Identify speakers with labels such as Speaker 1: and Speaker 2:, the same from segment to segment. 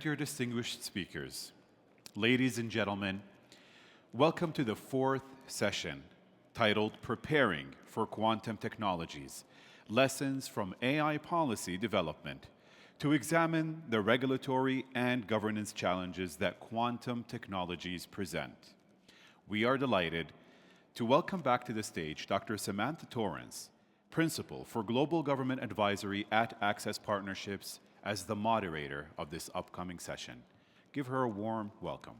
Speaker 1: Dear distinguished speakers, ladies and gentlemen, welcome to the fourth session titled Preparing for Quantum Technologies, Lessons from AI Policy Development, to examine the regulatory and governance challenges that quantum technologies present. We are delighted to welcome back to the stage Dr. Samantha Torrance, Principal for Global Government Advisory at Access Partnerships, as the moderator of this upcoming session. Give her a warm welcome.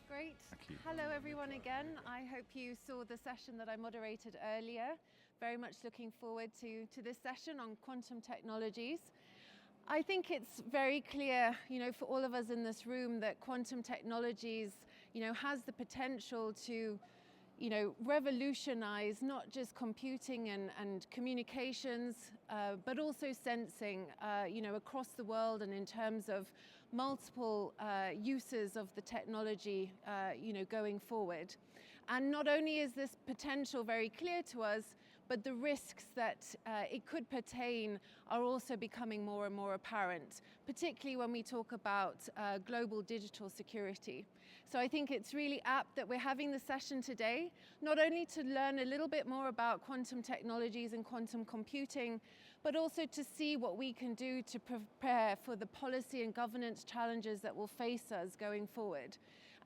Speaker 2: Great. Hello everyone again. I hope you saw the session that I moderated earlier. Very much looking forward to this session on quantum technologies. I think it's very clear, for all of us in this room that quantum technologies, has the potential to, revolutionize not just computing and communications, but also sensing, across the world and in terms of multiple uses of the technology, going forward. And not only is this potential very clear to us, but the risks that it could pertain are also becoming more and more apparent, particularly when we talk about global digital security. So I think it's really apt that we're having this session today, not only to learn a little bit more about quantum technologies and quantum computing, but also to see what we can do to prepare for the policy and governance challenges that will face us going forward.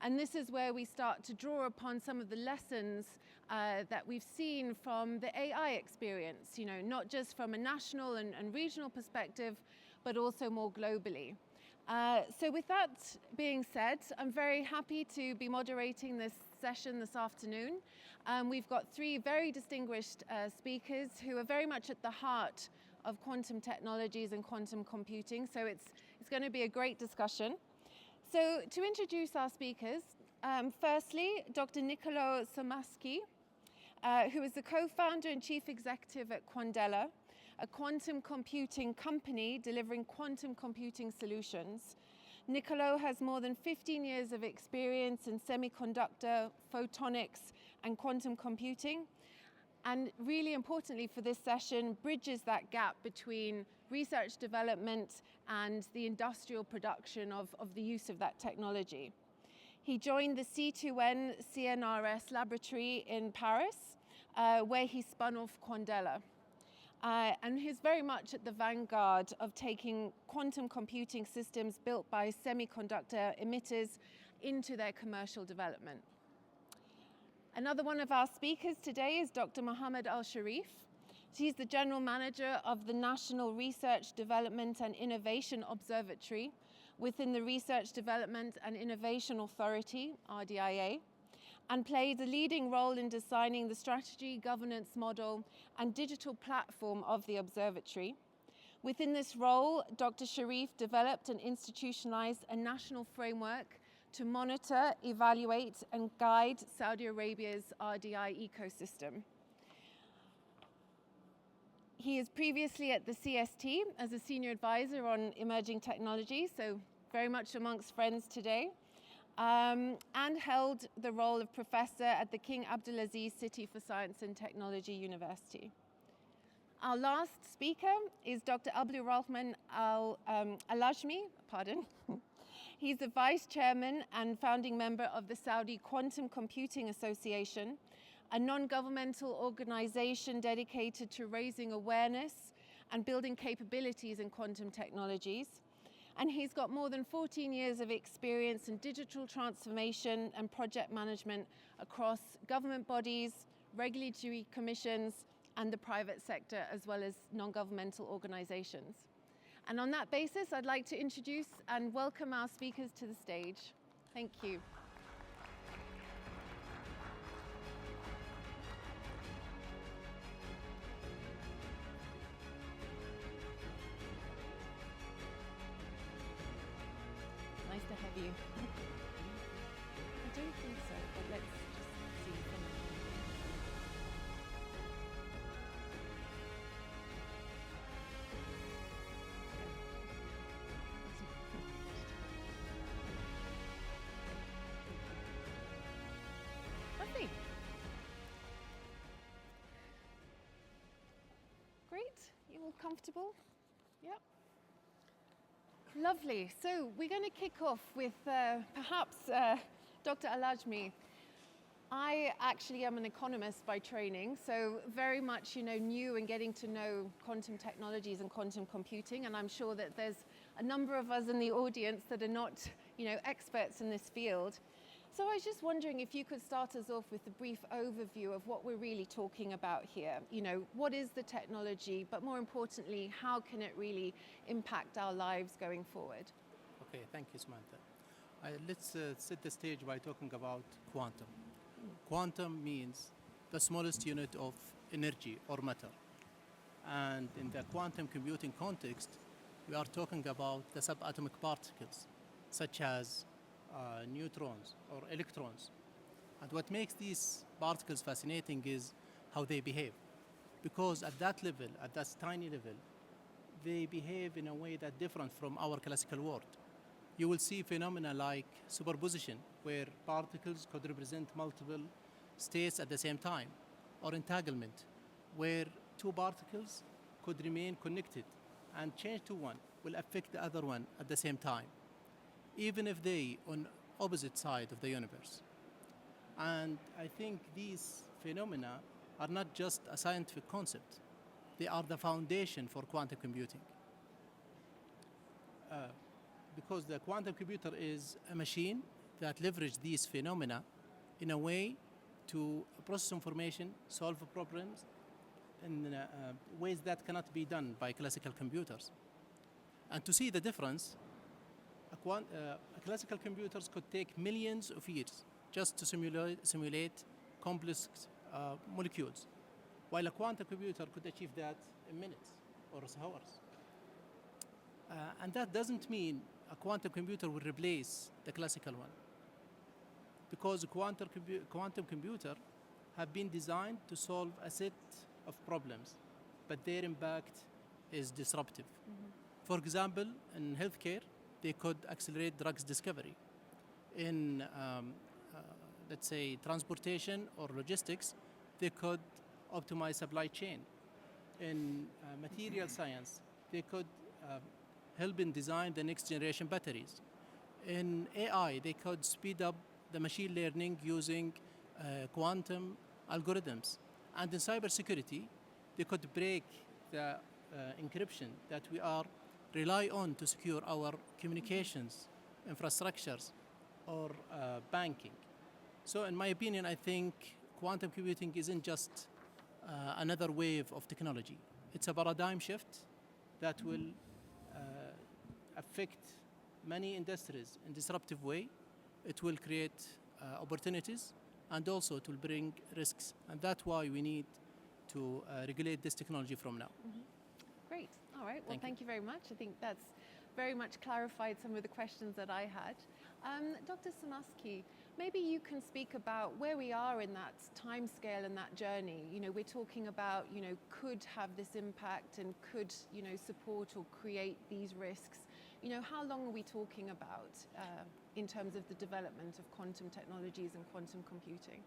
Speaker 2: And this is where we start to draw upon some of the lessons that we've seen from the AI experience, not just from a national and regional perspective, but also more globally. So with that being said, I'm very happy to be moderating this session this afternoon. We've got three very distinguished speakers who are very much at the heart of quantum technologies and quantum computing. So it's going to be a great discussion. So to introduce our speakers, firstly, Dr. Nicolo Somaschi, who is the co-founder and chief executive at Quandela, a quantum computing company delivering quantum computing solutions. Nicolo has more than 15 years of experience in semiconductor, photonics, and quantum computing. And really importantly for this session, bridges that gap between research development and the industrial production of the use of that technology. He joined the C2N CNRS laboratory in Paris, where he spun off Quandela. And he's very much at the vanguard of taking quantum computing systems built by semiconductor emitters into their commercial development. Another one of our speakers today is Dr. Mohammed Al-Sharif. He's the General Manager of the National Research Development and Innovation Observatory within the Research Development and Innovation Authority, RDIA, and played a leading role in designing the strategy, governance model, and digital platform of the observatory. Within this role, Dr. Sharif developed and institutionalized a national framework to monitor, evaluate, and guide Saudi Arabia's RDI ecosystem. He is previously at the CST as a senior advisor on emerging technology, so very much amongst friends today, and held the role of professor at the King Abdulaziz City for Science and Technology University. Our last speaker is Dr. Abdul Rahman Al-Ajmi, He's the vice chairman and founding member of the Saudi Quantum Computing Association, a non-governmental organization dedicated to raising awareness and building capabilities in quantum technologies. And he's got more than 14 years of experience in digital transformation and project management across government bodies, regulatory commissions, and the private sector, as well as non-governmental organizations. And on that basis, I'd like to introduce and welcome our speakers to the stage. Thank you. Nice to have you. I don't think so, but let's just see. All comfortable? Yep. Lovely. So we're going to kick off with perhaps Dr. Alajmi. I actually am an economist by training, so very much, new and getting to know quantum technologies and quantum computing, and I'm sure that there's a number of us in the audience that are not, experts in this field. So I was just wondering if you could start us off with a brief overview of what we're really talking about here. What is the technology, but more importantly, how can it really impact our lives going forward?
Speaker 3: Okay, thank you, Samantha. Let's set the stage by talking about quantum. Quantum means the smallest unit of energy or matter. And in the quantum computing context, we are talking about the subatomic particles, such as neutrons or electrons. And what makes these particles fascinating is how they behave. Because at that level, at that tiny level, they behave in a way that's different from our classical world. You will see phenomena like superposition, where particles could represent multiple states at the same time, or entanglement, where two particles could remain connected and change to one will affect the other one at the same time, even if they on opposite side of the universe. And I think these phenomena are not just a scientific concept, they are the foundation for quantum computing. Because the quantum computer is a machine that leverages these phenomena in a way to process information, solve problems in ways that cannot be done by classical computers. And to see the difference, classical computers could take millions of years just to simulate complex molecules, while a quantum computer could achieve that in minutes or hours. And that doesn't mean a quantum computer will replace the classical one, because quantum computers have been designed to solve a set of problems, but their impact is disruptive. Mm-hmm. For example, in healthcare, they could accelerate drugs discovery. In, let's say, transportation or logistics, they could optimize supply chain. In material science, they could help in design the next generation batteries. In AI, they could speed up the machine learning using quantum algorithms. And in cybersecurity, they could break the encryption that we rely on to secure our communications, infrastructures, or banking. So in my opinion, I think quantum computing isn't just another wave of technology. It's a paradigm shift that will affect many industries in a disruptive way. It will create opportunities, and also it will bring risks. And that's why we need to regulate this technology from now.
Speaker 2: Mm-hmm. Great. All right. Well, thank you very much. I think that's very much clarified some of the questions that I had. Dr. Samaski, maybe you can speak about where we are in that timescale and that journey. We're talking about, could have this impact and could, support or create these risks. How long are we talking about in terms of the development of quantum technologies and quantum computing?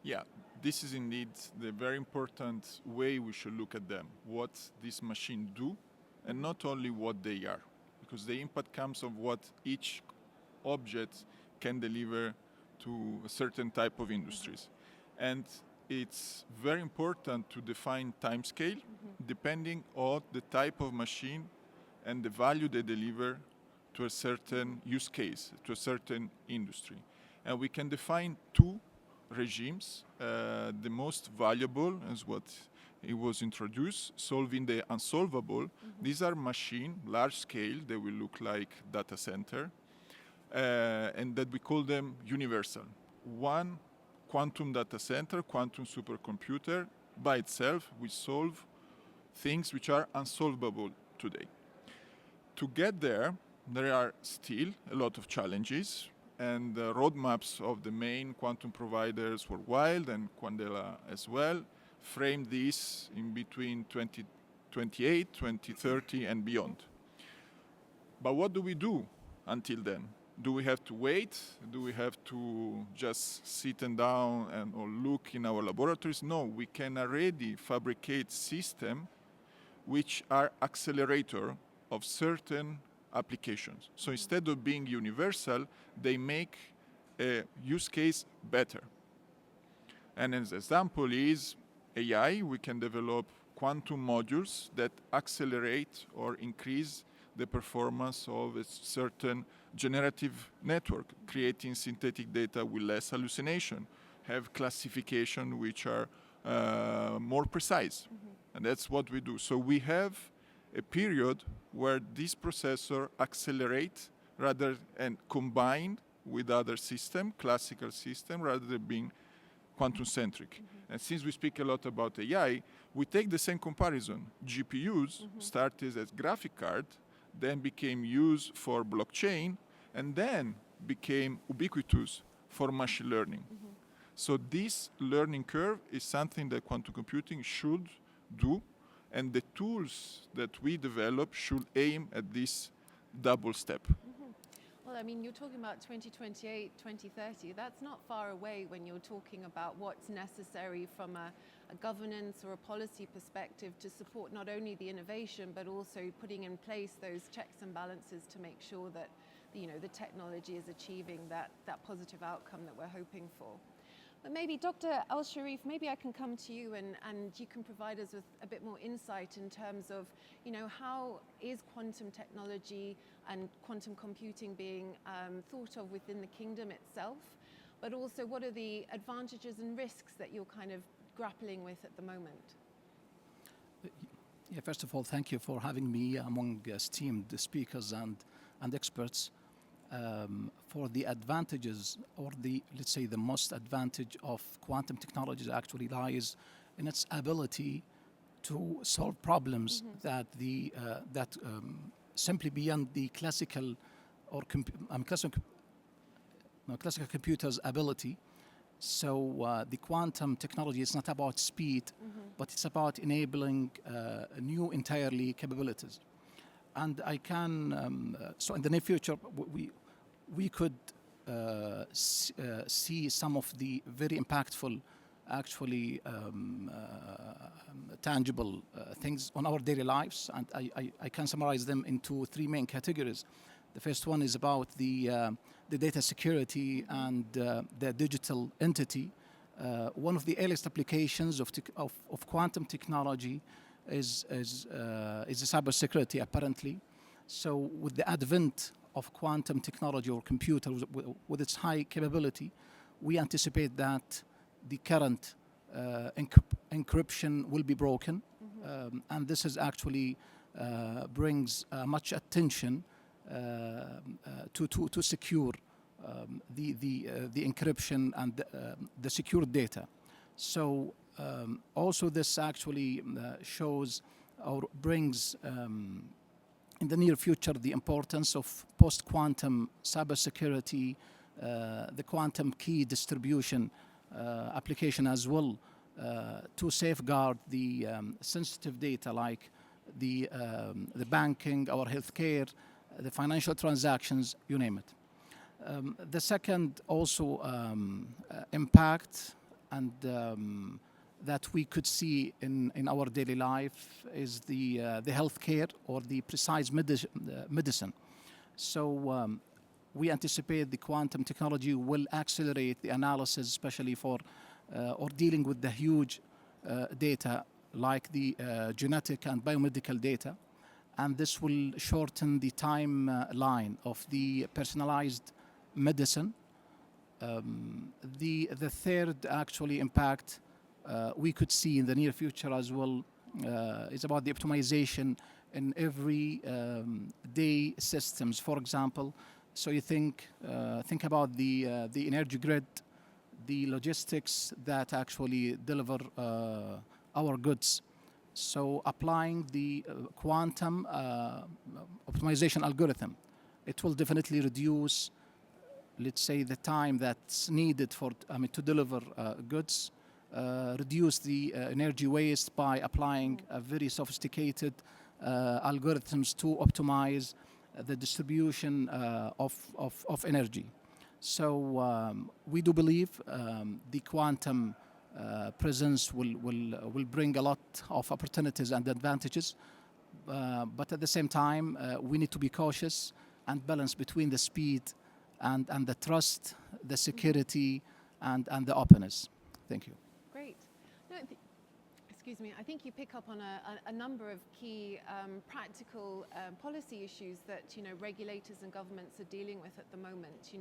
Speaker 4: Yeah, this is indeed the very important way we should look at them, what these machines do, and not only what they are, because the impact comes of what each object can deliver to a certain type of industries. Mm-hmm. And it's very important to define timescale depending on the type of machine and the value they deliver to a certain use case, to a certain industry. And we can define two regimes. The most valuable is what it was introduced, solving the unsolvable. Mm-hmm. These are machine, large scale, they will look like data center, and that we call them universal. One quantum data center, quantum supercomputer, by itself, we solve things which are unsolvable today. To get there are still a lot of challenges, and the roadmaps of the main quantum providers worldwide and Quandela as well frame this in between 2028, 2030 and beyond. But what do we do until then? Do we have to wait? Do we have to just sit down or look in our laboratories? No, we can already fabricate system which are accelerator of certain applications. So instead of being universal, they make a use case better. And an example is AI. We can develop quantum modules that accelerate or increase the performance of a certain generative network, creating synthetic data with less hallucination, have classification which are more precise. And that's what we do. So we have a period where this processor accelerate rather and combined with other system, classical system, rather than being quantum-centric. And since we speak a lot about AI, we take the same comparison. GPUs started as graphic card, then became used for blockchain, and then became ubiquitous for machine learning. So this learning curve is something that quantum computing should do, and the tools that we develop should aim at this double step.
Speaker 2: Well, I mean, you're talking about 2028, 2030. That's not far away when you're talking about what's necessary from a governance or a policy perspective to support not only the innovation, but also putting in place those checks and balances to make sure that, you know, the technology is achieving that positive outcome that we're hoping for. But maybe Dr. Al-Sharif, maybe I can come to you and you can provide us with a bit more insight in terms of, you know, how is quantum technology and quantum computing being thought of within the kingdom itself, but also what are the advantages and risks that you're kind of grappling with at the moment?
Speaker 5: Yeah, first of all, thank you for having me among esteemed speakers and experts. For the advantages, or let's say the most advantage of quantum technologies actually lies in its ability to solve problems that simply beyond the classical or classical computers' ability. So the quantum technology is not about speed, but it's about enabling new entirely capabilities. And I can, so in the near future, we could see some of the very impactful, actually tangible things on our daily lives. And I can summarize them into three main categories. The first one is about the data security and the digital entity. One of the earliest applications of quantum technology is cybersecurity, apparently. So with the advent of quantum technology or computer with its high capability, we anticipate that the current encryption will be broken. And this is actually brings much attention to secure the encryption and the secure data. So also this actually shows or brings in the near future the importance of post-quantum cybersecurity, the quantum key distribution application as well, to safeguard the sensitive data like the banking, our healthcare, the financial transactions, you name it. The second also impact and that we could see in our daily life is the healthcare or the precise medicine. So we anticipate the quantum technology will accelerate the analysis, especially for or dealing with the huge data like the genetic and biomedical data. And this will shorten the timeline of the personalized medicine. The third actually impact we could see in the near future as well is about the optimization in every day systems. For example, so you think about the energy grid, the logistics that actually deliver our goods. So applying the quantum optimization algorithm, it will definitely reduce, let's say, the time that's needed for to deliver goods. Reduce the energy waste by applying a very sophisticated algorithms to optimize the distribution of energy. So we do believe the quantum presence will bring a lot of opportunities and advantages, but at the same time, we need to be cautious and balance between the speed and the trust, the security, and the openness. Thank you.
Speaker 2: Great. No, excuse me. I think you pick up on a number of key practical policy issues that regulators and governments are dealing with at the moment.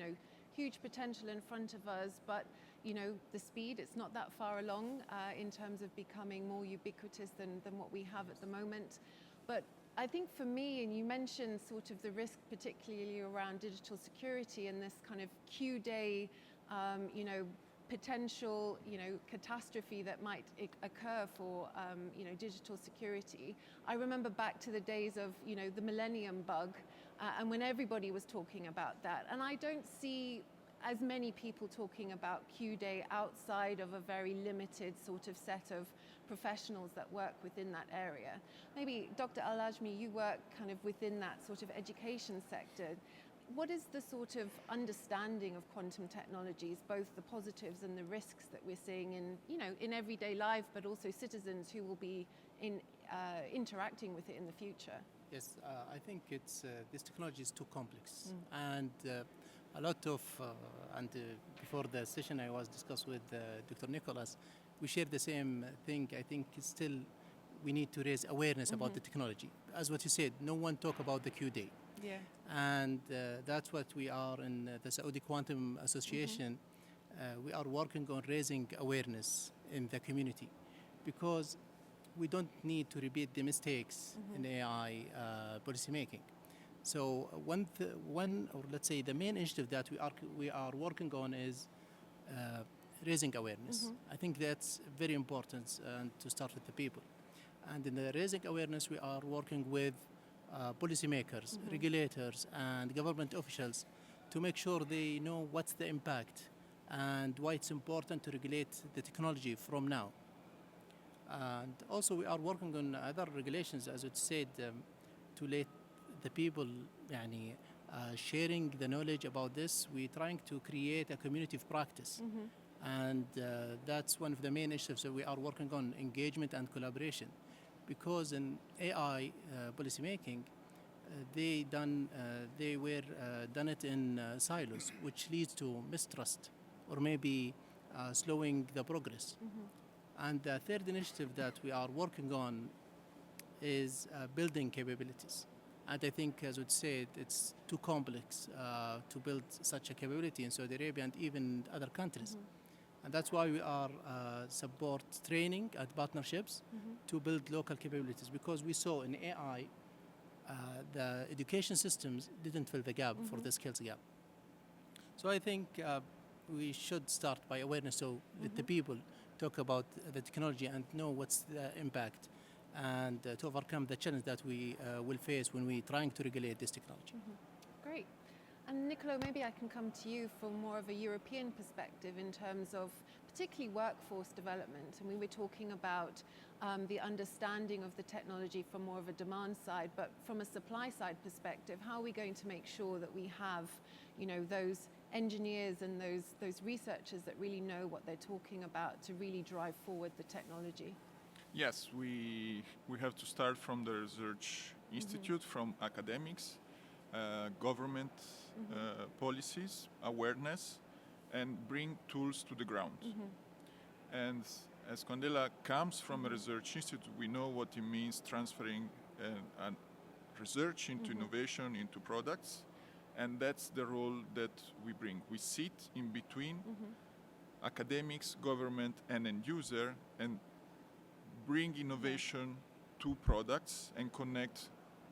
Speaker 2: Huge potential in front of us, but the speed, it's not that far along in terms of becoming more ubiquitous than what we have at the moment. But I think for me, and you mentioned sort of the risk particularly around digital security and this kind of Q-day, potential, catastrophe that might occur for, digital security. I remember back to the days of, the millennium bug, and when everybody was talking about that. And I don't see as many people talking about Q-day outside of a very limited sort of set of professionals that work within that area. Maybe Dr. Al-Ajmi, you work kind of within that sort of education sector. What is the sort of understanding of quantum technologies, both the positives and the risks that we're seeing in everyday life, but also citizens who will be interacting with it in the future?
Speaker 3: Yes, I think this technology is too complex, and a lot of before the session I was discussed with Dr. Nicholas, we share the same thing. I think still we need to raise awareness about the technology. As what you said, no one talk about the Q-day.
Speaker 2: Yeah.
Speaker 3: And that's what we are in the Saudi Quantum Association. We are working on raising awareness in the community, because we don't need to repeat the mistakes in AI policy making. So one or let's say the main initiative that we are working on is raising awareness. I think that's very important, and to start with the people. And in the raising awareness, we are working with policymakers, regulators, and government officials to make sure they know what's the impact and why it's important to regulate the technology from now. And also we are working on other regulations, as it said, to let the people sharing the knowledge about this. We're trying to create a community of practice. And that's one of the main initiatives that we are working on, engagement and collaboration. Because in AI policymaking, they were done it in silos, which leads to mistrust or maybe slowing the progress. And the third initiative that we are working on is building capabilities. And I think, as we said, it's too complex to build such a capability in Saudi Arabia and even other countries. And that's why we are support training and partnerships to build local capabilities, because we saw in AI the education systems didn't fill the gap for the skills gap. So I think we should start by awareness, so let the people talk about the technology and know what's the impact, and to overcome the challenge that we will face when we're trying to regulate this technology.
Speaker 2: Great. And Nicolo, maybe I can come to you from more of a European perspective in terms of particularly workforce development. And we were talking about the understanding of the technology from more of a demand side, but from a supply side perspective, how are we going to make sure that we have, those engineers and those researchers that really know what they're talking about to really drive forward the technology?
Speaker 4: Yes, we have to start from the research institute, from academics, government policies, awareness, and bring tools to the ground. And as Condela comes from a research institute, we know what it means transferring research into innovation, into products, and that's the role that we bring. We sit in between academics, government, and end user, and bring innovation to products and connect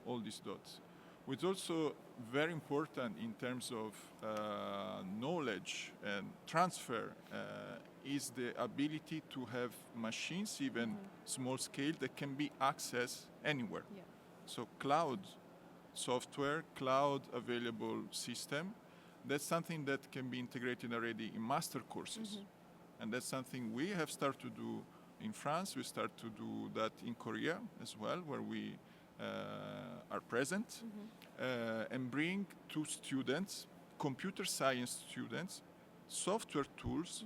Speaker 4: all these dots. What's also very important in terms of knowledge and transfer is the ability to have machines, even small scale, that can be accessed anywhere. So cloud software, cloud available system, that's something that can be integrated already in master courses. And that's something we have started to do in France. We start to do that in Korea as well, where we are present, and bring to students, computer science students, software tools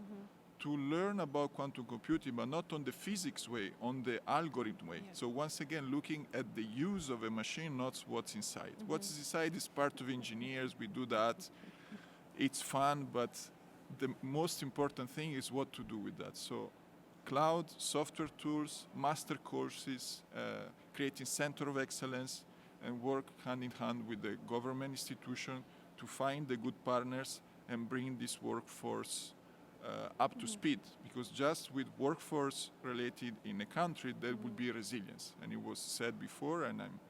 Speaker 4: to learn about quantum computing, but not on the physics way, on the algorithm way.
Speaker 2: Yeah.
Speaker 4: So once again, looking at the use of a machine, not what's inside. What's inside is part of engineers, we do that. It's fun, but the most important thing is what to do with that. So cloud, software tools, master courses, creating center of excellence, and work hand in hand with the government institution to find the good partners and bring this workforce up to speed. Because just with workforce related in a country, there will be resilience. And it was said before, and I'm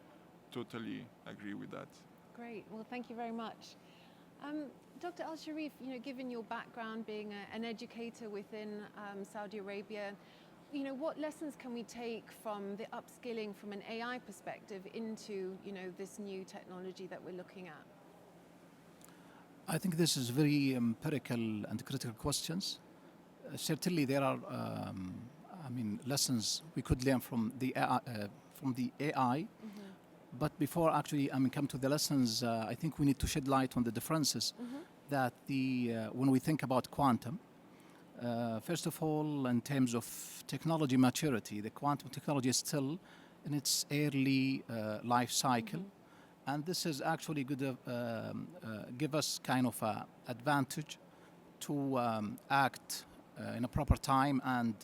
Speaker 4: totally agree with that.
Speaker 2: Great. Well, thank you very much. Dr. Al Sharif, given your background being an educator within Saudi Arabia, what lessons can we take from the upskilling from an AI perspective into, this new technology that we're looking at?
Speaker 5: I think this is very empirical and critical questions. Certainly, there are, lessons we could learn from the AI. But before actually come to the lessons, I think we need to shed light on the differences that when we think about quantum. First of all, in terms of technology maturity, the quantum technology is still in its early life cycle. And this is actually going to give us kind of an advantage to act in a proper time and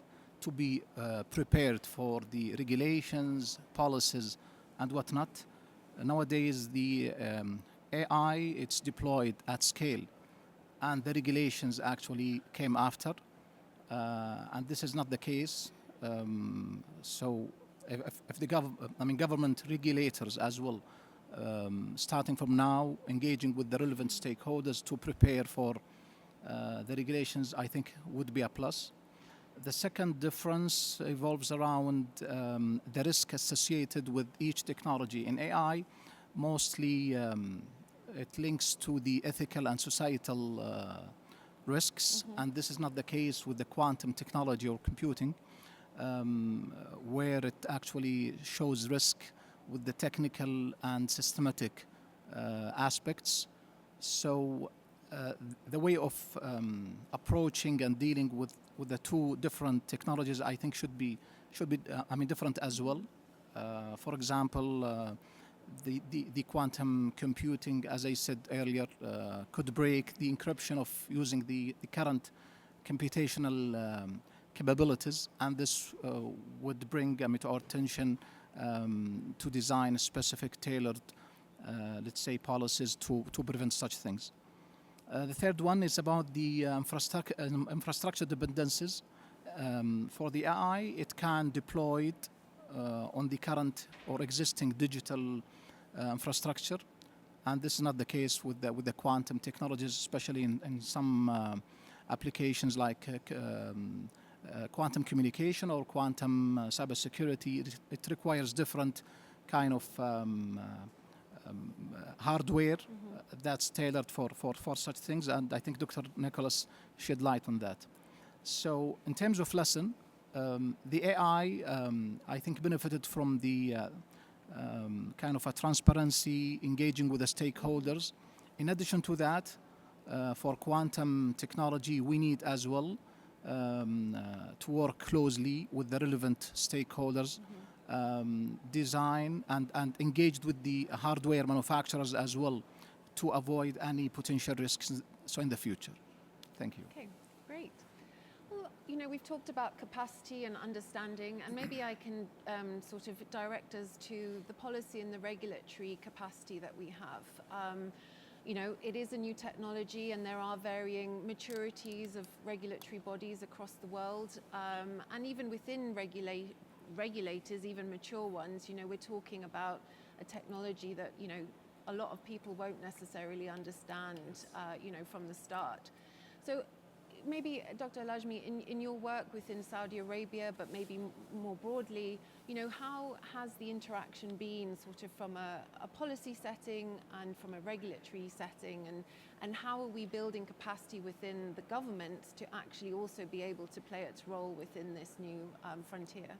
Speaker 5: to be prepared for the regulations, policies, and whatnot. Nowadays, the AI, it's deployed at scale, and the regulations actually came after, and this is not the case. So, if the government regulators as well, starting from now, engaging with the relevant stakeholders to prepare for the regulations, I think would be a plus. The second difference evolves around the risk associated with each technology. In AI, mostly it links to the ethical and societal risks, and this is not the case with the quantum technology or computing, where it actually shows risk with the technical and systematic aspects. So the way of approaching and dealing with the two different technologies, I think should be different as well. For example, the quantum computing, as I said earlier, could break the encryption of using the current computational capabilities, and this would bring to our attention to design specific tailored, let's say, policies to prevent such things. The third one is about the infrastructure dependencies. For the AI, it can deploy it on the current or existing digital infrastructure, and this is not the case with the quantum technologies, especially in some applications like quantum communication or quantum cybersecurity. It requires different kind of hardware that's tailored for such things, and I think Dr. Nicholas shed light on that. So in terms of lesson, the AI, I think, benefited from the kind of a transparency, engaging with the stakeholders. In addition to that, for quantum technology, we need as well to work closely with the relevant stakeholders, design and engaged with the hardware manufacturers as well to avoid any potential risks in the future. Thank you.
Speaker 2: Okay, great. Well, we've talked about capacity and understanding, and maybe I can sort of direct us to the policy and the regulatory capacity that we have. It is a new technology, and there are varying maturities of regulatory bodies across the world, and even within regulators, even mature ones, we're talking about a technology that, a lot of people won't necessarily understand, from the start. So maybe, Dr. Al-Ajmi, in your work within Saudi Arabia, but maybe more broadly, how has the interaction been sort of from a policy setting and from a regulatory setting, and how are we building capacity within the government to actually also be able to play its role within this new frontier?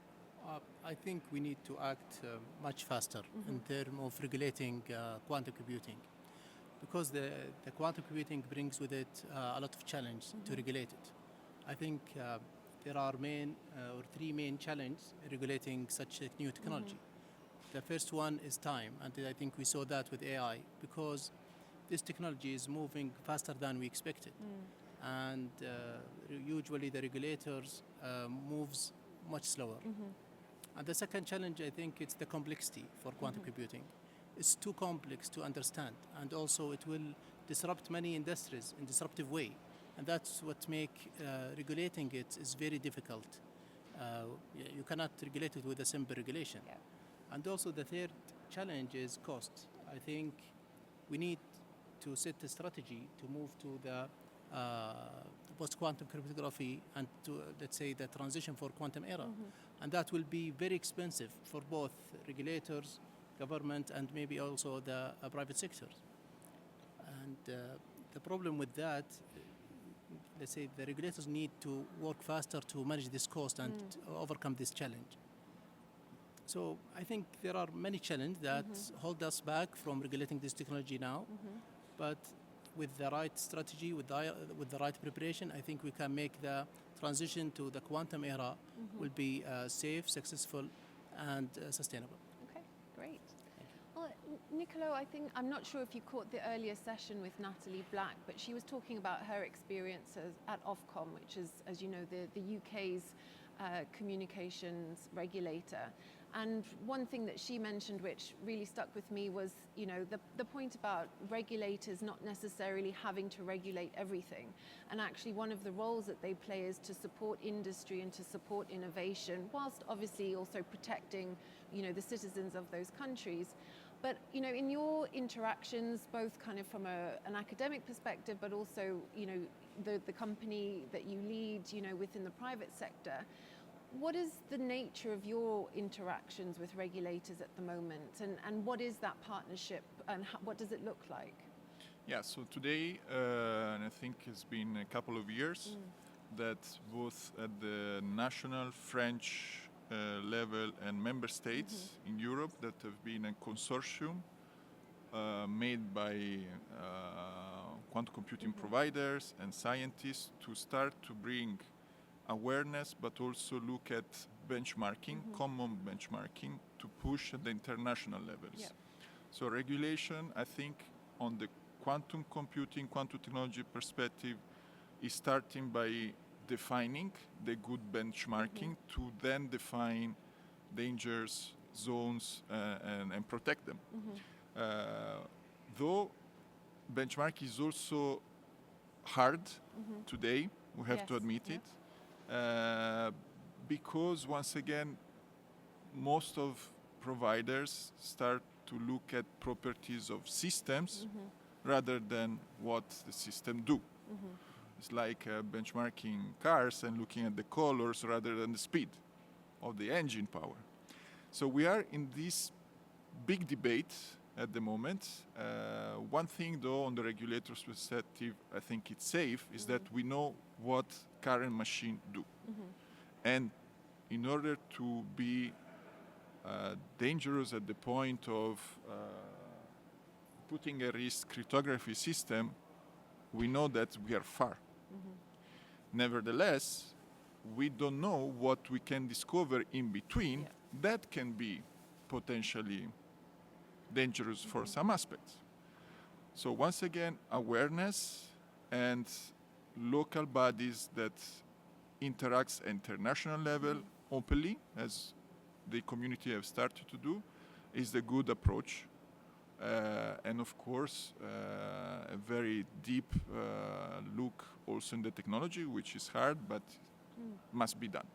Speaker 3: I think we need to act much faster in terms of regulating quantum computing, because the quantum computing brings with it a lot of challenge to regulate it. I think there are three main challenges regulating such a new technology. The first one is time, and I think we saw that with AI, because this technology is moving faster than we expected. And usually the regulators moves much slower. And the second challenge, I think, it's the complexity for quantum computing. It's too complex to understand, and also it will disrupt many industries in disruptive way. And that's what make regulating it is very difficult. You cannot regulate it with a simple regulation.
Speaker 2: Yeah.
Speaker 3: And also the third challenge is cost. I think we need to set a strategy to move to the post-quantum cryptography and to, let's say, the transition for quantum era. And that will be very expensive for both regulators, government, and maybe also the private sector. And the problem with that, let's say, the regulators need to work faster to manage this cost and overcome this challenge. So I think there are many challenges that hold us back from regulating this technology now, but with the right strategy, with the right preparation, I think we can make the transition to the quantum era will be safe, successful, and sustainable.
Speaker 2: Okay, great. Well, Nicolo, I think, I'm not sure if you caught the earlier session with Natalie Black, but she was talking about her experiences at Ofcom, which is, as you know, the UK's communications regulator. And one thing that she mentioned, which really stuck with me, was, you know, the point about regulators not necessarily having to regulate everything. And actually one of the roles that they play is to support industry and to support innovation, whilst obviously also protecting, you know, the citizens of those countries. But, you know, in your interactions, both kind of from an academic perspective, but also, you know, the company that you lead, you know, within the private sector, what is the nature of your interactions with regulators at the moment, and what is that partnership, and what does it look like?
Speaker 4: Yeah, so today, and I think it's been a couple of years, that both at the national French level and member states in Europe that have been a consortium made by quantum computing providers and scientists to start to bring awareness, but also look at benchmarking, common benchmarking, to push at the international levels.
Speaker 2: Yep.
Speaker 4: So regulation, I think, on the quantum computing, quantum technology perspective, is starting by defining the good benchmarking to then define dangers, zones, and protect them. Though benchmark is also hard today, we have to admit it. Because once again, most of providers start to look at properties of systems rather than what the system do. It's like benchmarking cars and looking at the colors rather than the speed of the engine power. So we are in this big debate at the moment. One thing though, on the regulator's perspective, I think it's safe, is that we know what current machine do. And in order to be dangerous at the point of putting a risk cryptography system, we know that we are far. Nevertheless, we don't know what we can discover in between that can be potentially dangerous for some aspects. So once again, awareness and local bodies that interacts at international level openly, as the community have started to do, is the good approach. And of course, a very deep look also in the technology, which is hard, but must be done.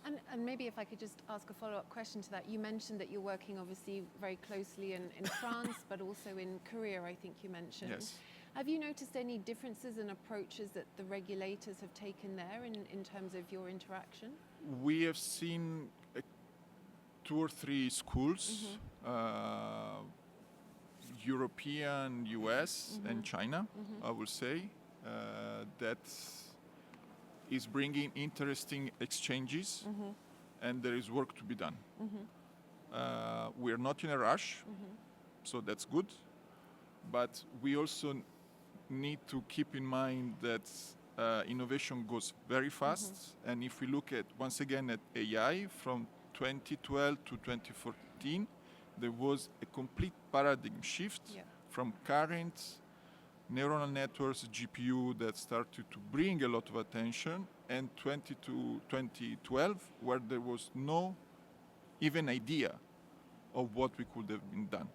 Speaker 2: And maybe if I could just ask a follow-up question to that. You mentioned that you're working obviously very closely in France, but also in Korea, I think you mentioned.
Speaker 4: Yes.
Speaker 2: Have you noticed any differences in approaches that the regulators have taken there in terms of your interaction?
Speaker 4: We have seen 2 or 3 schools, European, US, and China, I would say, that is bringing interesting exchanges, and there is work to be done. We are not in a rush, so that's good, but we also need to keep in mind that innovation goes very fast. And if we look at, once again, at AI from 2012 to 2014, there was a complete paradigm shift from current neural networks, GPU, that started to bring a lot of attention, and 20 to 2012, where there was no even idea of what we could have been done.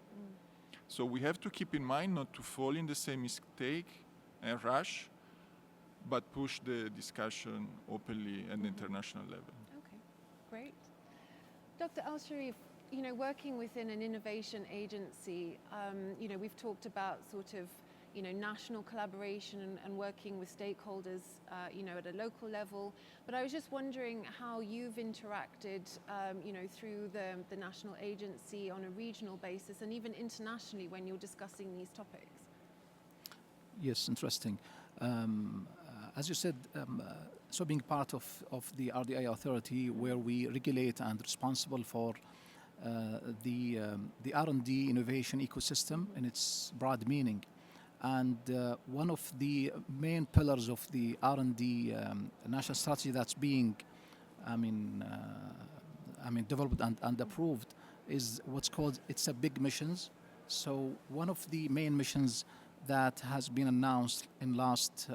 Speaker 4: So we have to keep in mind not to fall in the same mistake and rush, but push the discussion openly at the international level.
Speaker 2: Okay, great. Dr. Al-Sharif, you know, working within an innovation agency, you know, we've talked about sort of, you know, national collaboration and working with stakeholders, you know, at a local level. But I was just wondering how you've interacted, you know, through the national agency on a regional basis and even internationally when you're discussing these topics.
Speaker 5: Yes, interesting. As you said, so being part of the RDI authority, where we regulate and responsible for the R&D innovation ecosystem in its broad meaning. And one of the main pillars of the R&D national strategy that's being, developed and approved is what's called It's a Big Missions. So one of the main missions that has been announced in last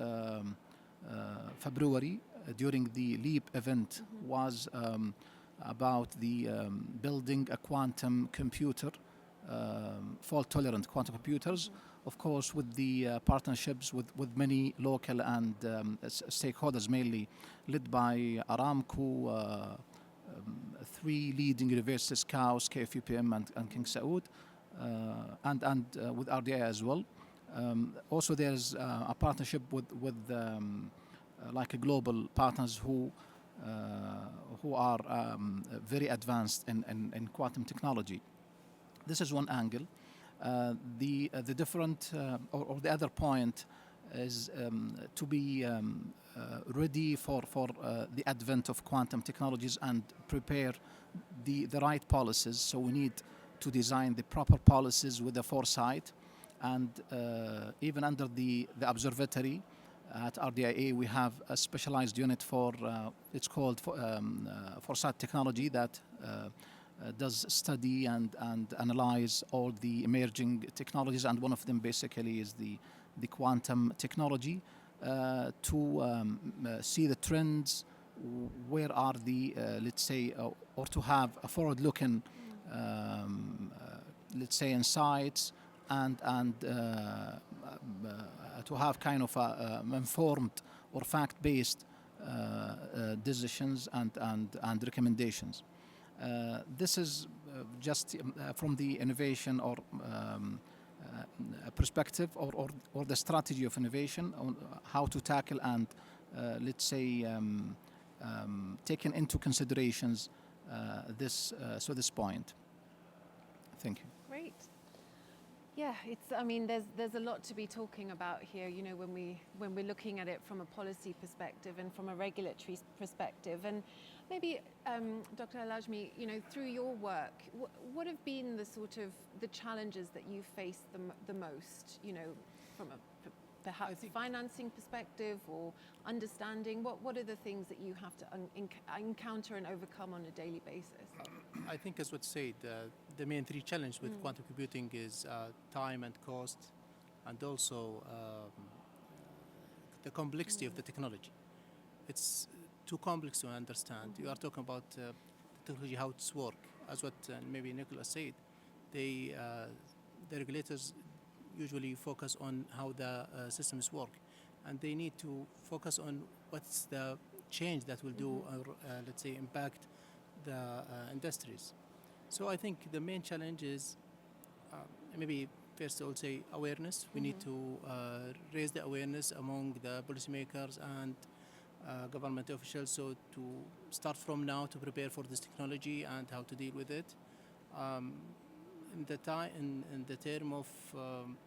Speaker 5: February during the LEAP event was about the building a quantum computer, fault-tolerant quantum computers, of course, with the partnerships with many local and stakeholders, mainly led by Aramco, three leading universities, KAUS, KFUPM, and King Saud, and with RDI as well. Also, there's a partnership with like a global partners who are very advanced in quantum technology. This is one angle. The different or the other point is to be ready for the advent of quantum technologies and prepare the right policies. So we need to design the proper policies with the foresight. And even under the observatory at RDIA, we have a specialized unit for, it's called Foresight Technology, that does study and analyze all the emerging technologies. And one of them basically is the quantum technology, to see the trends, where are the, let's say, or to have a forward-looking, let's say, insights, and to have kind of informed or fact-based decisions and recommendations. This is just from the innovation or perspective or the strategy of innovation on how to tackle and let's say taking into considerations this point. Thank you.
Speaker 2: Great. Yeah, I mean, there's a lot to be talking about here, you know, when we're looking at it from a policy perspective and from a regulatory perspective. And maybe, Dr. Al-Ajmi, you know, through your work, what have been the sort of the challenges that you faced the most, you know, from a perhaps financing perspective or understanding? What are the things that you have to encounter and overcome on a daily basis?
Speaker 3: I think, as was said, the main three challenges with quantum computing is time and cost, and also the complexity of the technology. It's too complex to understand. You are talking about the technology, how it's work. As what maybe Nicolas said, the regulators usually focus on how the systems work, and they need to focus on what's the change that will do or let's say impact the industries. So I think the main challenge is maybe first I would say awareness. We need to raise the awareness among the policymakers and government officials, so to start from now to prepare for this technology and how to deal with it. In the term of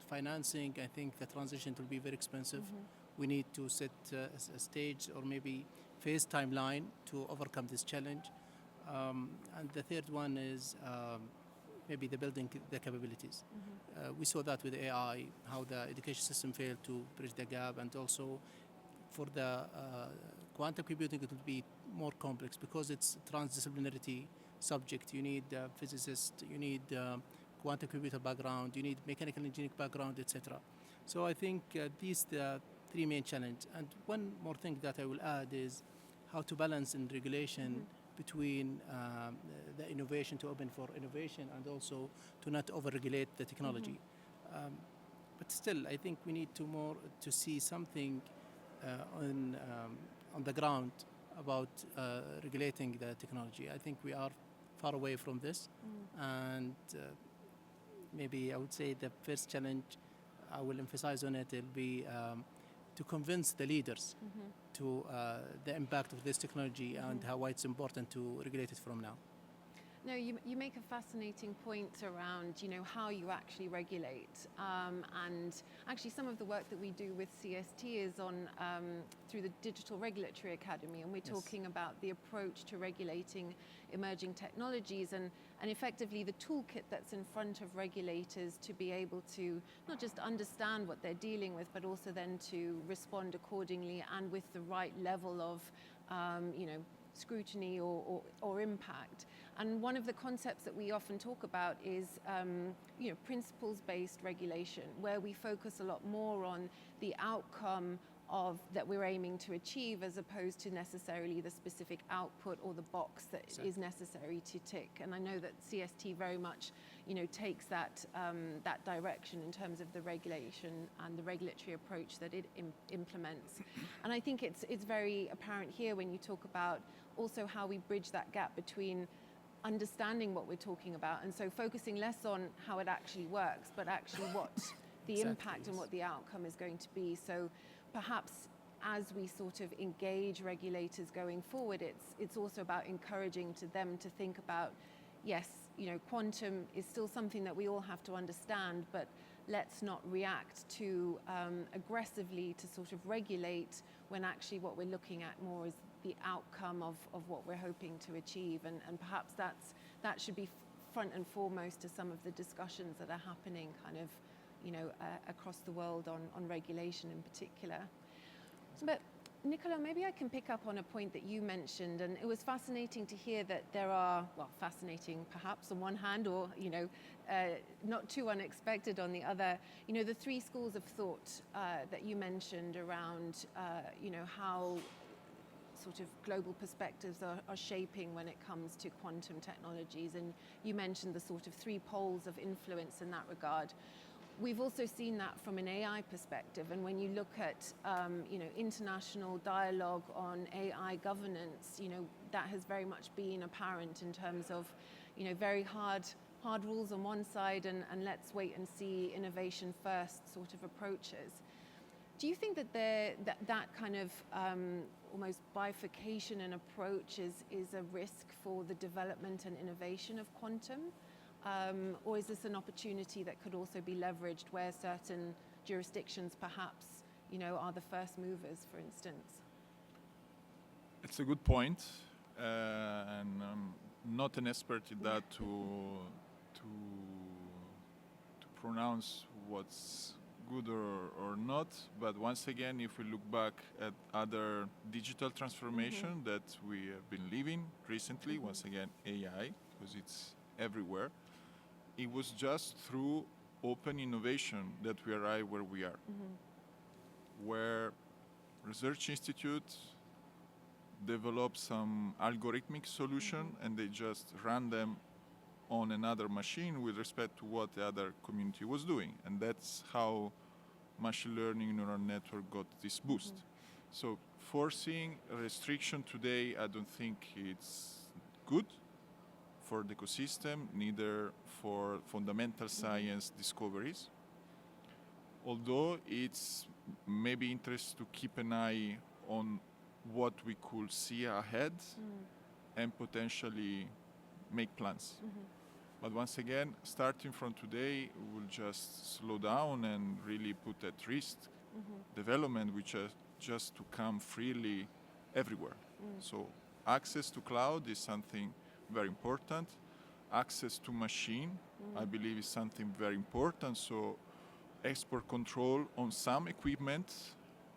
Speaker 3: financing, I think the transition will be very expensive. We need to set a stage or maybe phase timeline to overcome this challenge. And the third one is maybe the building the capabilities. We saw that with AI, how the education system failed to bridge the gap, and also For the quantum computing, it will be more complex because it's transdisciplinarity subject. You need a physicist, you need quantum computer background, you need mechanical engineering background, etc. So I think these are the three main challenges. And one more thing that I will add is how to balance in regulation between the innovation, to open for innovation, and also to not over-regulate the technology. But still, I think we need to see something on the ground about regulating the technology. I think we are far away from this, and maybe I would say the first challenge I will emphasize on it will be to convince the leaders to the impact of this technology and how it's important to regulate it from now.
Speaker 2: No, you make a fascinating point around, how you actually regulate. And actually some of the work that we do with CST is on through the Digital Regulatory Academy, and we're talking about the approach to regulating emerging technologies and effectively the toolkit that's in front of regulators to be able to not just understand what they're dealing with, but also then to respond accordingly and with the right level of, scrutiny or impact. And one of the concepts that we often talk about is, principles-based regulation, where we focus a lot more on the outcome that we're aiming to achieve, as opposed to necessarily the specific output or the box that is necessary to tick. And I know that CST very much, takes that direction in terms of the regulation and the regulatory approach that it implements. And I think it's very apparent here when you talk about also how we bridge that gap between understanding what we're talking about, and so focusing less on how it actually works, but actually what the impact and what the outcome is going to be. So perhaps as we sort of engage regulators going forward, it's also about encouraging them to think about, yes, quantum is still something that we all have to understand, but let's not react too aggressively to sort of regulate when actually what we're looking at more is the outcome of what we're hoping to achieve. And perhaps that should be front and foremost to some of the discussions that are happening kind of, across the world on regulation in particular. But Nicola, maybe I can pick up on a point that you mentioned, and it was fascinating to hear that there are, fascinating perhaps on one hand, or, not too unexpected on the other, the three schools of thought that you mentioned around, how sort of global perspectives are shaping when it comes to quantum technologies. And you mentioned the sort of three poles of influence in that regard. We've also seen that from an AI perspective, and when you look at international dialogue on AI governance, that has very much been apparent in terms of very hard rules on one side and let's wait and see innovation first sort of approaches. Do you think that that kind of almost bifurcation in approach is a risk for the development and innovation of quantum? Or is this an opportunity that could also be leveraged where certain jurisdictions perhaps, are the first movers, for instance?
Speaker 4: It's a good point, and I'm not an expert in that to pronounce what's good or not. But once again, if we look back at other digital transformation that we have been living recently, once again, AI, because it's everywhere, it was just through open innovation that we arrived where we are. Where research institutes develop some algorithmic solution and they just ran them on another machine with respect to what the other community was doing. And that's how machine learning neural network got this boost. So forcing a restriction today, I don't think it's good for the ecosystem, neither for fundamental science discoveries. Although it's maybe interesting to keep an eye on what we could see ahead and potentially make plans. But once again, starting from today, we'll just slow down and really put at risk development, which is just to come freely everywhere. So access to cloud is something very important. Access to machine, I believe, is something very important. So export control on some equipment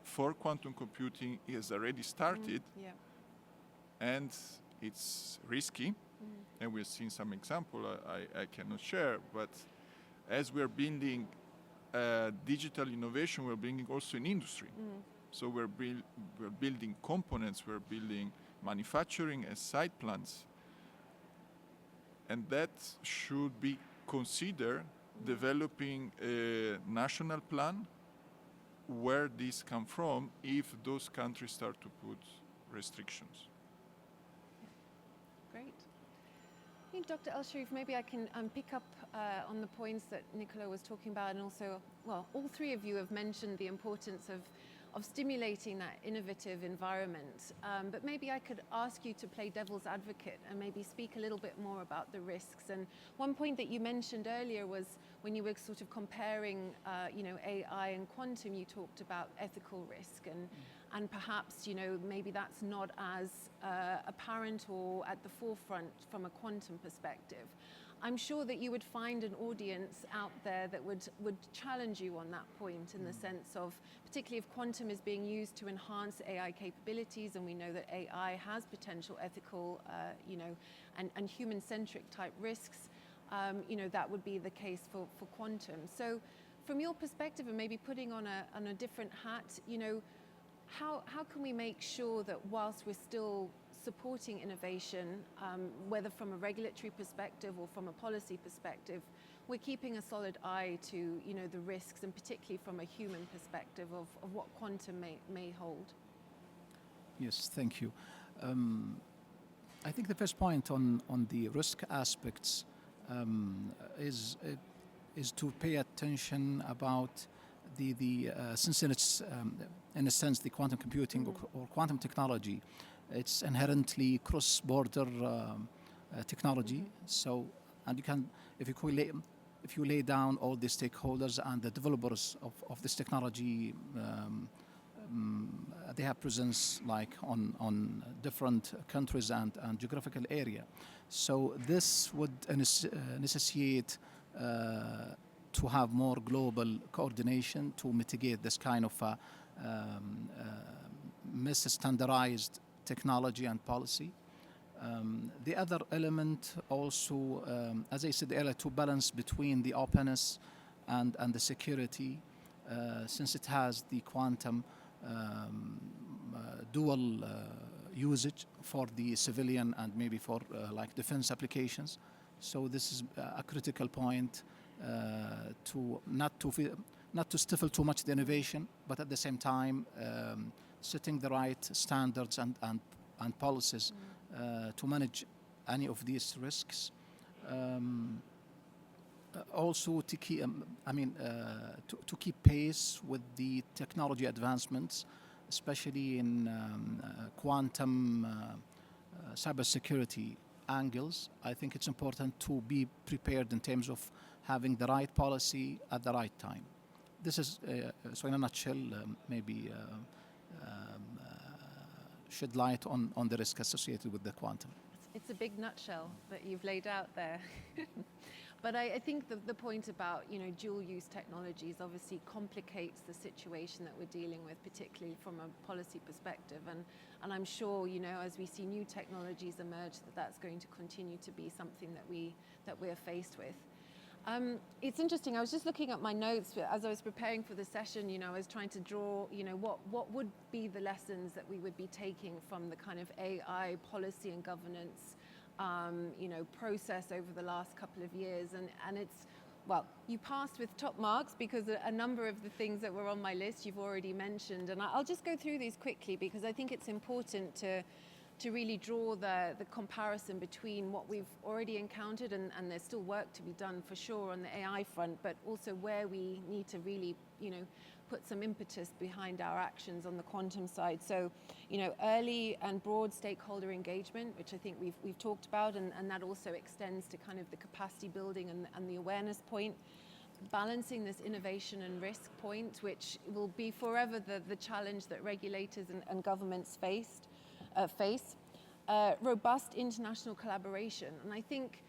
Speaker 4: for quantum computing has already started,
Speaker 2: Yeah.
Speaker 4: and it's risky. And we've seen some example I cannot share, but as we're building digital innovation, we're bringing also in industry. So we're building components, we're building manufacturing as side plants, and that should be considered developing a national plan where these come from if those countries start to put restrictions.
Speaker 2: Great. I think Dr. El-Sharif, maybe I can pick up on the points that Nicola was talking about, and also, well, all three of you have mentioned the importance of stimulating that innovative environment. But maybe I could ask you to play devil's advocate and maybe speak a little bit more about the risks. And one point that you mentioned earlier was when you were sort of comparing, AI and quantum, you talked about ethical risk and perhaps, maybe that's not as apparent or at the forefront from a quantum perspective. I'm sure that you would find an audience out there that would challenge you on that point in the sense of, particularly if quantum is being used to enhance AI capabilities, and we know that AI has potential ethical, and human-centric type risks, that would be the case for quantum. So from your perspective, and maybe putting on a different hat, how can we make sure that whilst we're still supporting innovation, whether from a regulatory perspective or from a policy perspective, we're keeping a solid eye to the risks, and particularly from a human perspective of what quantum may hold?
Speaker 5: Yes, thank you. I think the first point on the risk aspects is to pay attention about since it's in a sense the quantum computing or quantum technology, it's inherently cross-border technology. So, and you can, if you lay down all the stakeholders and the developers of this technology, they have presence like on different countries and geographical area. So this would necessitate to have more global coordination to mitigate this kind of misstandardized technology and policy. The other element also, as I said earlier, to balance between the openness and the security, since it has the quantum dual usage for the civilian and maybe for like defense applications. So this is a critical point to not to stifle too much the innovation, but at the same time setting the right standards and policies to manage any of these risks. Also to keep, to keep pace with the technology advancements, especially in quantum cybersecurity angles. I think it's important to be prepared in terms of having the right policy at the right time. This is, so in a nutshell, maybe shed light on the risk associated with the quantum.
Speaker 2: It's a big nutshell that you've laid out there. But I think the point about, dual-use technologies obviously complicates the situation that we're dealing with, particularly from a policy perspective. And I'm sure, as we see new technologies emerge, that's going to continue to be something that we're faced with. It's interesting. I was just looking at my notes as I was preparing for the session. I was trying to draw, what would be the lessons that we would be taking from the kind of AI policy and governance process over the last couple of years, and it's, well, you passed with top marks because a number of the things that were on my list you've already mentioned, and I'll just go through these quickly because I think it's important to really draw the comparison between what we've already encountered, and there's still work to be done for sure on the AI front, but also where we need to really, put some impetus behind our actions on the quantum side. So, early and broad stakeholder engagement, which I think we've talked about, and that also extends to kind of the capacity building and the awareness point. Balancing this innovation and risk point, which will be forever the challenge that regulators and governments face. Robust international collaboration. And I think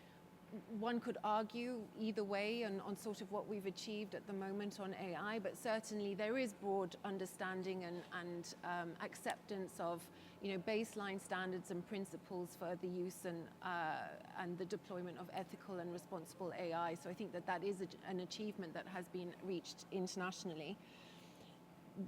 Speaker 2: one could argue either way on sort of what we've achieved at the moment on AI, but certainly there is broad understanding and acceptance of, you know, baseline standards and principles for the use and the deployment of ethical and responsible AI. So I think that is an achievement that has been reached internationally.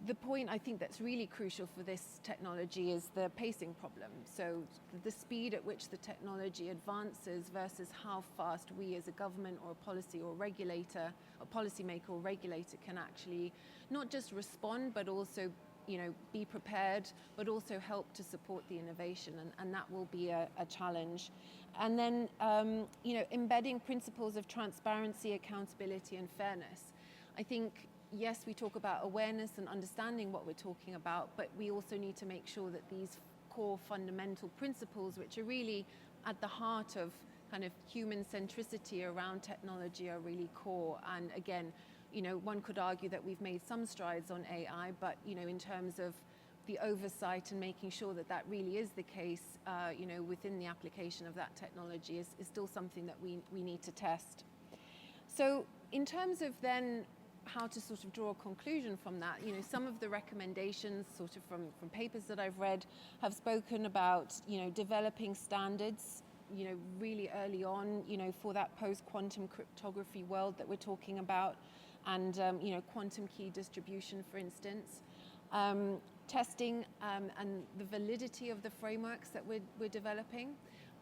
Speaker 2: The point I think that's really crucial for this technology is the pacing problem. So the speed at which the technology advances versus how fast we as a government or a policy or regulator, or policymaker or regulator can actually not just respond, but also, you know, be prepared, but also help to support the innovation, and that will be a challenge. And then, you know, embedding principles of transparency, accountability, and fairness. I think, yes, we talk about awareness and understanding what we're talking about, but we also need to make sure that these core fundamental principles, which are really at the heart of kind of human centricity around technology, are really core. And again, you know, one could argue that we've made some strides on AI, but, you know, in terms of the oversight and making sure that that really is the case, you know, within the application of that technology is still something that we need to test. So in terms of then how to sort of draw a conclusion from that, you know, some of the recommendations sort of from papers that I've read have spoken about, you know, developing standards, you know, really early on, you know, for that post-quantum cryptography world that we're talking about, and, you know, quantum key distribution, for instance. Testing and the validity of the frameworks that we're developing,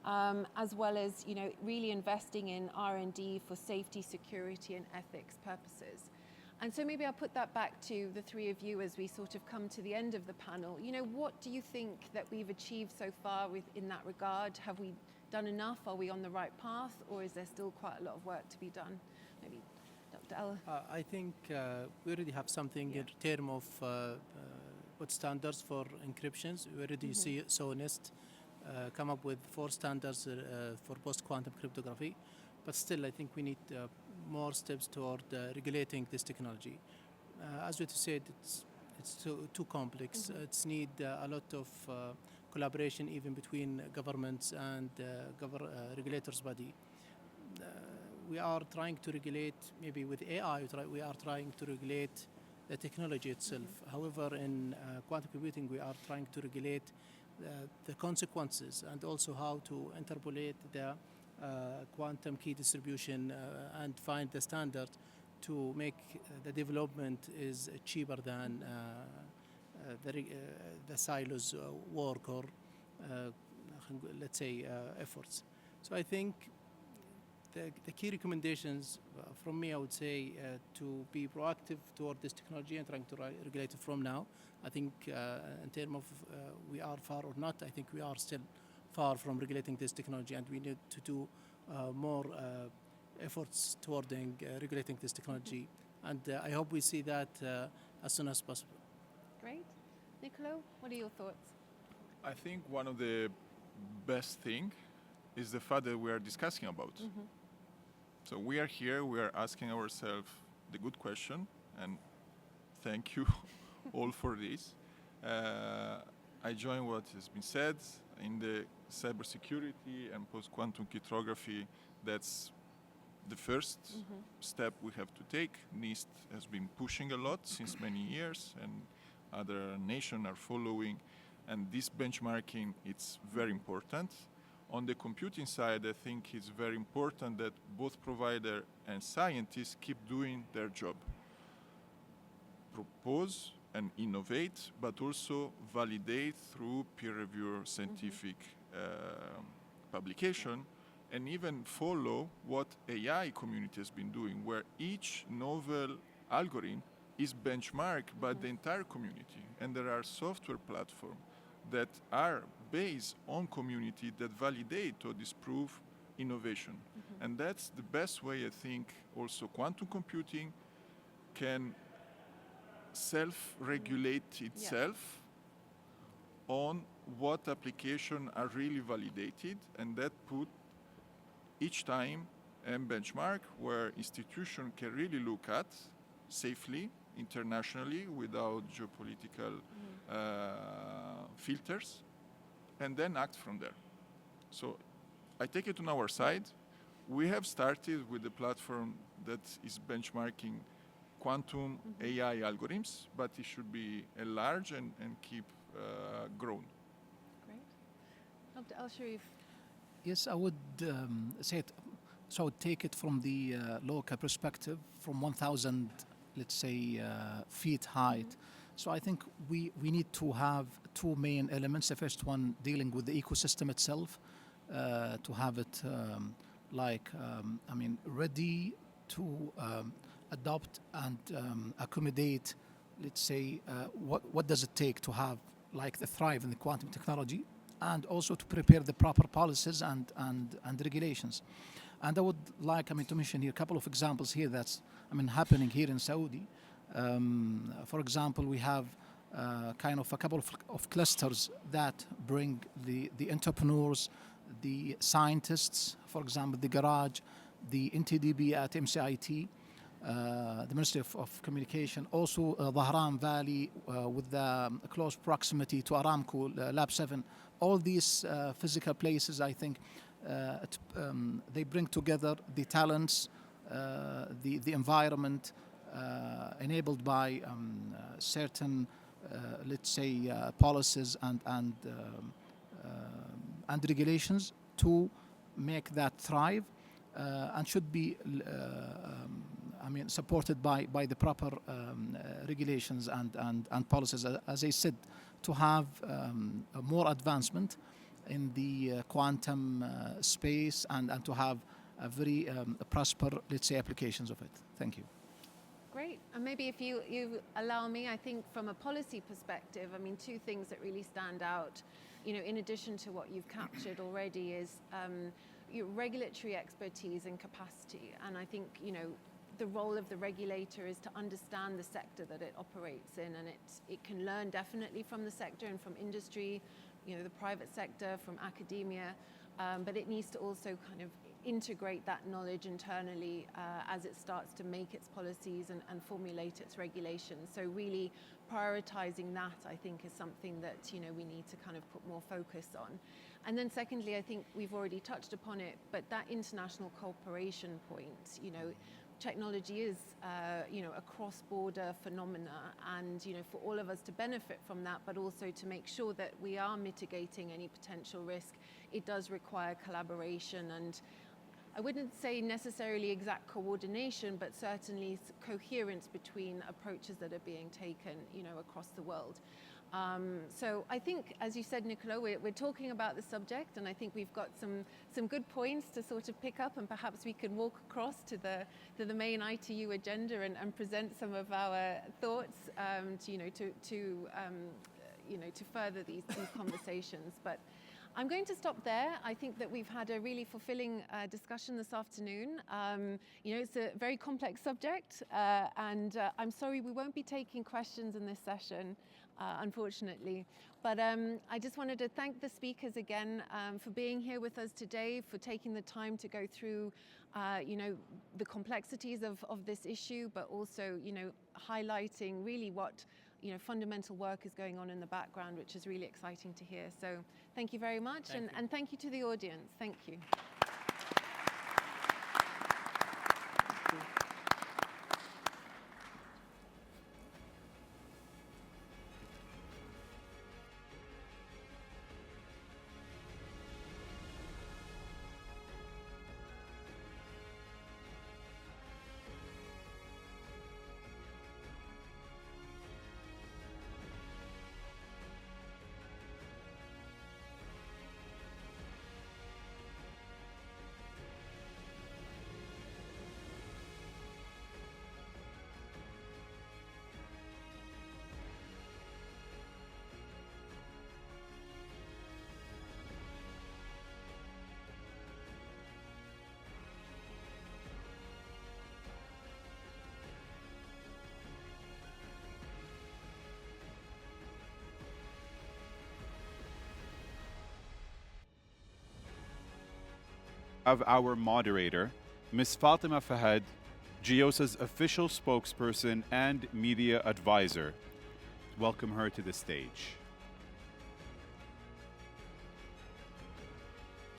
Speaker 2: as well as, you know, really investing in R&D for safety, security, and ethics purposes. And so maybe I'll put that back to the three of you as we sort of come to the end of the panel. You know, what do you think that we've achieved so far in that regard? Have we done enough? Are we on the right path? Or is there still quite a lot of work to be done? Maybe Dr. Al.
Speaker 3: I think we already have something in terms of what standards for encryptions. We already saw NIST come up with 4 standards for post-quantum cryptography. But still, I think we need more steps toward regulating this technology. As we said, it's too complex. It's need a lot of collaboration even between governments and regulators body. We are trying to regulate, maybe with AI, we are trying to regulate the technology itself. However, in quantum computing, we are trying to regulate the consequences and also how to interpolate the quantum key distribution and find the standard to make the development is cheaper than the silos work or let's say efforts. So I think the key recommendations from me, I would say to be proactive toward this technology and trying to regulate it from now. I think in terms of we are far or not, I think we are still far from regulating this technology, and we need to do more efforts toward regulating this technology. And I hope we see that as soon as possible.
Speaker 2: Great. Nicolo, what are your thoughts?
Speaker 4: I think one of the best thing is the fact that we are discussing about. So we are here, we are asking ourselves the good question, and thank you all for this. I join what has been said in the cybersecurity and post-quantum cryptography. That's the first step we have to take. NIST has been pushing a lot since many years, and other nations are following. And this benchmarking, it's very important. On the computing side, I think it's very important that both provider and scientists keep doing their job. Propose and innovate, but also validate through peer-reviewed scientific publication, and even follow what AI community has been doing, where each novel algorithm is benchmarked by the entire community. And there are software platforms that are based on community that validate or disprove innovation. And that's the best way, I think, also quantum computing can self-regulate itself on what applications are really validated, and that put each time a benchmark where institutions can really look at safely, internationally, without geopolitical filters, and then act from there. So I take it on our side. We have started with a platform that is benchmarking quantum AI algorithms, but it should be enlarged and keep growing.
Speaker 2: Great. Dr. Al-Sharif.
Speaker 5: Yes, I would say it. So I would take it from the local perspective, from 1,000, let's say, feet height. So I think we need to have two main elements. The first one dealing with the ecosystem itself, to have it ready to adopt and accommodate, let's say, what does it take to have like the thrive in the quantum technology, and also to prepare the proper policies and regulations. And I would like, to mention here a couple of examples here that's, happening here in Saudi. For example, we have kind of a couple of clusters that bring the entrepreneurs, the scientists, for example, the garage, the NTDB at MCIT, the Ministry of Communication, also Dhahran Valley with the close proximity to Aramco, Lab 7. All these physical places, I think, they bring together the talents, the environment, enabled by certain, let's say, policies and regulations to make that thrive, and should be, supported by the proper regulations and policies. As I said, to have more advancement in the quantum space and to have a very prosper, let's say, applications of it. Thank you.
Speaker 2: Great. And maybe if you allow me, I think from a policy perspective, two things that really stand out, in addition to what you've captured already, is your regulatory expertise and capacity. And I think, the role of the regulator is to understand the sector that it operates in, and it can learn definitely from the sector and from industry, the private sector, from academia, but it needs to also kind of integrate that knowledge internally as it starts to make its policies and formulate its regulations. So really prioritizing that, I think, is something that we need to kind of put more focus on. And then secondly, I think we've already touched upon it, but that international cooperation point, technology is a cross-border phenomena, and for all of us to benefit from that, but also to make sure that we are mitigating any potential risk, it does require collaboration, and I wouldn't say necessarily exact coordination, but certainly coherence between approaches that are being taken across the world. So I think, as you said, Nicola, we're talking about the subject, and I think we've got some good points to sort of pick up, and perhaps we can walk across to the main ITU agenda and present some of our thoughts to further these conversations. But I'm going to stop there. I think that we've had a really fulfilling discussion this afternoon. It's a very complex subject, and I'm sorry we won't be taking questions in this session, unfortunately. But I just wanted to thank the speakers again for being here with us today, for taking the time to go through, the complexities of this issue, but also, highlighting really what fundamental work is going on in the background, which is really exciting to hear. So thank you very much, and thank you to the audience. Thank you.
Speaker 1: Of our moderator, Ms. Fatima Fahad, GEOSA's official spokesperson and media advisor. Welcome her to the stage.